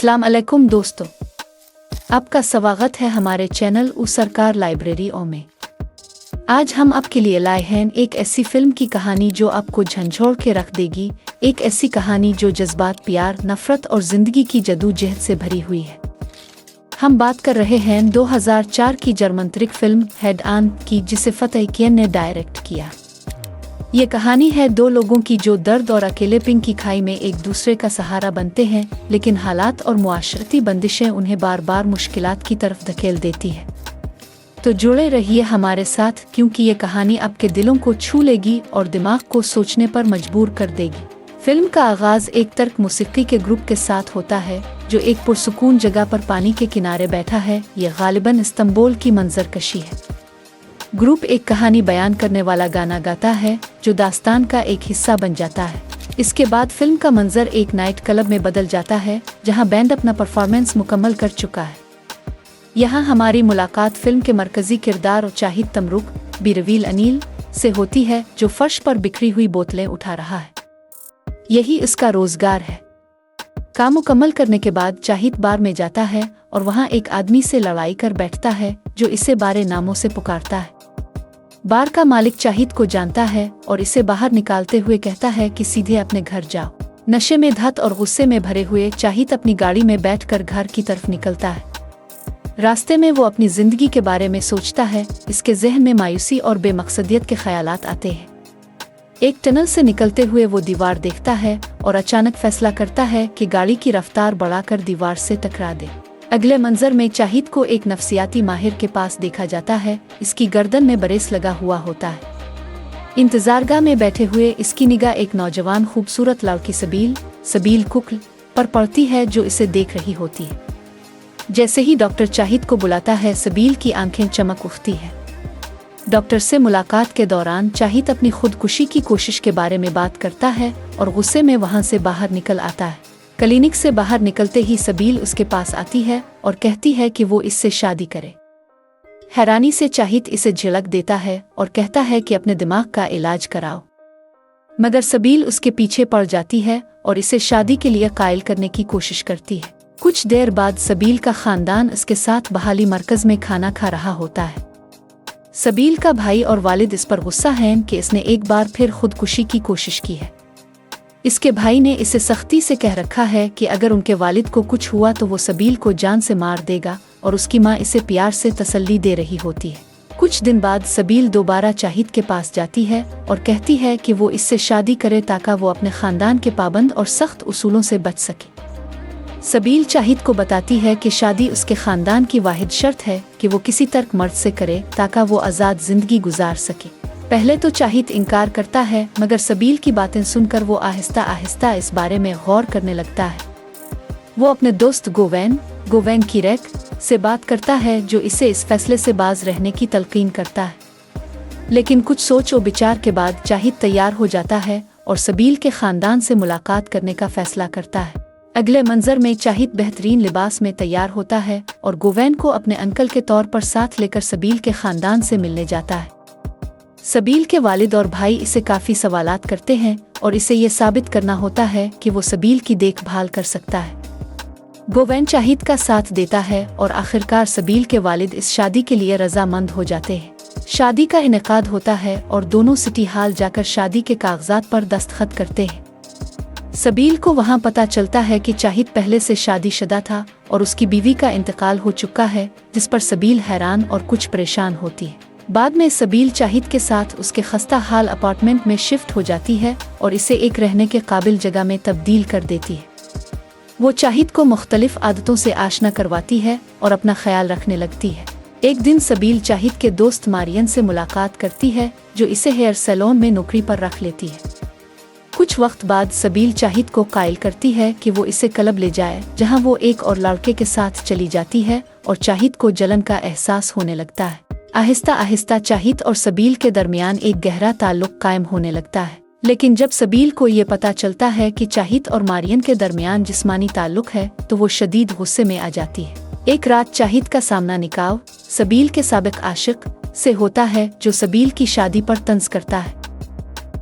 अस्सलाम अलैकुम दोस्तों, आपका स्वागत है हमारे चैनल उ सरकार लाइब्रेरी ओ में। आज हम आपके लिए लाए हैं एक ऐसी फिल्म की कहानी जो आपको झंझोड़ के रख देगी। एक ऐसी कहानी जो जज्बात, प्यार, नफरत और जिंदगी की जदोजहद से भरी हुई है। हम बात कर रहे हैं 2004 की जर्मन फिल्म हेड ऑन की, जिसे फतेह कियन ने डायरेक्ट किया। ये कहानी है दो लोगों की जो दर्द और अकेलेपन की खाई में एक दूसरे का सहारा बनते हैं, लेकिन हालात और मुआशरती बंदिशें उन्हें बार बार मुश्किलात की तरफ धकेल देती है। तो जुड़े रहिए हमारे साथ, क्योंकि ये कहानी आपके दिलों को छू लेगी और दिमाग को सोचने पर मजबूर कर देगी। फिल्म का आगाज एक तर्क मौसीकी के ग्रुप के साथ होता है जो एक पुरसुकून जगह पर पानी के किनारे बैठा है। ये गालिबन इस्तांबुल की मंजरकशी है। ग्रुप एक कहानी बयान करने वाला गाना गाता है जो दास्तान का एक हिस्सा बन जाता है। इसके बाद फिल्म का मंजर एक नाइट क्लब में बदल जाता है जहां बैंड अपना परफॉर्मेंस मुकम्मल कर चुका है। यहां हमारी मुलाकात फिल्म के मरकजी किरदार और चाहिद तमरुक बीरवील अनिल से होती है, जो फर्श पर बिखरी हुई बोतलें उठा रहा है। यही इसका रोजगार है। काम मुकम्मल करने के बाद चाहिद बार में जाता है और वहां एक आदमी से लड़ाई कर बैठता है जो इसे बारे नामों से पुकारता है। बार का मालिक चाहिद को जानता है और इसे बाहर निकालते हुए कहता है कि सीधे अपने घर जाओ। नशे में धत और गुस्से में भरे हुए चाहिद अपनी गाड़ी में बैठकर घर की तरफ निकलता है। रास्ते में वो अपनी जिंदगी के बारे में सोचता है। इसके जहन में मायूसी और बेमकसदियत के ख्यालात आते हैं। एक टनल से निकलते हुए वो दीवार देखता है और अचानक फैसला करता है कि गाड़ी की रफ्तार बढ़ाकर दीवार से टकरा दे। अगले मंजर में चाहिद को एक नफ्सियाती माहिर के पास देखा जाता है। इसकी गर्दन में बरेस लगा हुआ होता है। इंतजारगाह में बैठे हुए इसकी निगाह एक नौजवान खूबसूरत लड़की सबील कुक्ल पर पड़ती है जो इसे देख रही होती है। जैसे ही डॉक्टर चाहिद को बुलाता है, सबील की आंखें चमक उठती है। डॉक्टर से मुलाकात के दौरान चाहिद अपनी खुदकुशी की कोशिश के बारे में बात करता है और गुस्से में वहां से बाहर निकल आता है। क्लिनिक से बाहर निकलते ही सबील उसके पास आती है और कहती है कि वो इससे शादी करे। हैरानी से चाहिद इसे झिड़क देता है और कहता है कि अपने दिमाग का इलाज कराओ, मगर सबील उसके पीछे पड़ जाती है और इसे शादी के लिए कायल करने की कोशिश करती है। कुछ देर बाद सबील का खानदान इसके साथ बहाली मरकज में खाना खा रहा होता है। सबील का भाई और वालिद इस पर गुस्सा हैं कि इसने एक बार फिर खुदकुशी की कोशिश की है। इसके भाई ने इसे सख्ती से कह रखा है कि अगर उनके वालिद को कुछ हुआ तो वो सबील को जान से मार देगा, और उसकी माँ इसे प्यार से तसल्ली दे रही होती है। कुछ दिन बाद सबील दोबारा चाहिद के पास जाती है और कहती है कि वो इससे शादी करे ताकि वो अपने खानदान के पाबंद और सख्त उसूलों से बच सके। सबील चाहिद को बताती है कि शादी उसके खानदान की वाहिद शर्त है कि वो किसी तर्क मर्द से करे ताकि वो आज़ाद जिंदगी गुजार सके। पहले तो चाहिद इनकार करता है, मगर सबील की बातें सुनकर वो आहिस्ता आहिस्ता इस बारे में गौर करने लगता है। वो अपने दोस्त गोवेन किरेक से बात करता है जो इसे इस फैसले से बाज रहने की तलकीन करता है। लेकिन कुछ सोच और विचार के बाद चाहिद तैयार हो जाता है और सबील के खानदान से मुलाकात करने का फैसला करता है। अगले मंजर में चाहिद बेहतरीन लिबास में तैयार होता है और गोवेन को अपने अंकल के तौर पर साथ लेकर सबील के खानदान से मिलने जाता है। सबील के वालिद और भाई इसे काफी सवालात करते हैं और इसे ये साबित करना होता है कि वो सबील की देखभाल कर सकता है। गोवेन चाहिद का साथ देता है और आखिरकार सबील के वालिद इस शादी के लिए रजामंद हो जाते हैं। शादी का इनेकाद होता है और दोनों सिटी हाल जाकर शादी के कागजात पर दस्तखत करते हैं। सबील को वहां पता चलता है कि चाहिद पहले से शादीशुदा था और उसकी बीवी का इंतकाल हो चुका है, जिस पर सबील हैरान और कुछ परेशान होती है। बाद में सबील चाहिद के साथ उसके खस्ता हाल अपार्टमेंट में शिफ्ट हो जाती है और इसे एक रहने के काबिल जगह में तब्दील कर देती है। वो चाहिद को मुख्तलिफ आदतों से आशना करवाती है और अपना ख्याल रखने लगती है। एक दिन सबील चाहिद के दोस्त मारियन से मुलाकात करती है जो इसे हेयर सैलून में नौकरी पर रख लेती है। कुछ वक्त बाद सबील चाहिद को कायल करती है कि वो इसे क्लब ले जाए, जहां वो एक और लड़के के साथ चली जाती है और चाहिद को जलन का एहसास होने लगता है। आहिस्ता आहिस्ता चाहिद और सबील के दरमियान एक गहरा ताल्लुक कायम होने लगता है। लेकिन जब सबील को ये पता चलता है कि चाहिद और मारियन के दरमियान जिस्मानी ताल्लुक है तो वो शदीद गुस्से में आ जाती है। एक रात चाहिद का सामना निकाह सबील के साबिक आशिक से होता है जो सबील की शादी पर तंज करता है।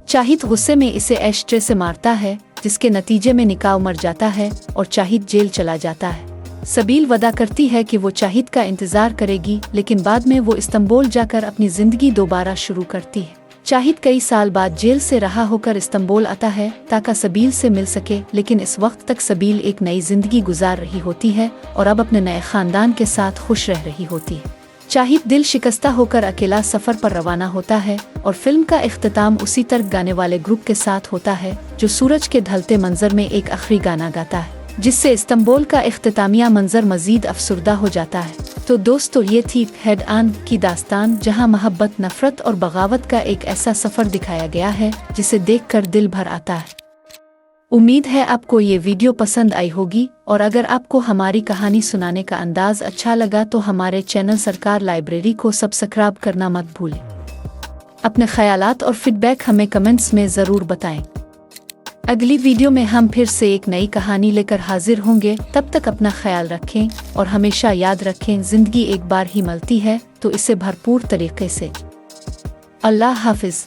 चाहिद गुस्से में इसे एशट्रे से मारता है, जिसके नतीजे में निकाह मर जाता है और चाहिद जेल चला जाता है। सबील वादा करती है कि वो चाहिद का इंतज़ार करेगी, लेकिन बाद में वो इस्तांबुल जाकर अपनी ज़िंदगी दोबारा शुरू करती है। चाहिद कई साल बाद जेल से रहा होकर इस्तांबुल आता है ताकि सबील से मिल सके, लेकिन इस वक्त तक सबील एक नई जिंदगी गुजार रही होती है और अब अपने नए खानदान के साथ खुश रह रही होती है। चाहिद दिल शिकस्ता होकर अकेला सफ़र पर रवाना होता है और फिल्म का इख्तिताम उसी तरह गाने वाले ग्रुप के साथ होता है जो सूरज के ढलते मंजर में एक आखिरी गाना गाता है, जिससे इस्तांबुल का इख्तितामिया मंजर मजीद अफसुर्दा हो जाता है। तो दोस्तों, ये थी हेड ऑन की दास्तान, जहां मोहब्बत, नफरत और बगावत का एक ऐसा सफ़र दिखाया गया है जिसे देखकर दिल भर आता है। उम्मीद है आपको ये वीडियो पसंद आई होगी, और अगर आपको हमारी कहानी सुनाने का अंदाज अच्छा लगा तो हमारे चैनल सरकार लाइब्रेरी को सब्सक्राइब करना मत भूलें। अपने ख्यालात और फीडबैक हमें कमेंट्स में ज़रूर बताएं। अगली वीडियो में हम फिर से एक नई कहानी लेकर हाजिर होंगे। तब तक अपना ख्याल रखें और हमेशा याद रखें, ज़िंदगी एक बार ही मिलती है, तो इसे भरपूर तरीके से। अल्लाह हाफिज़।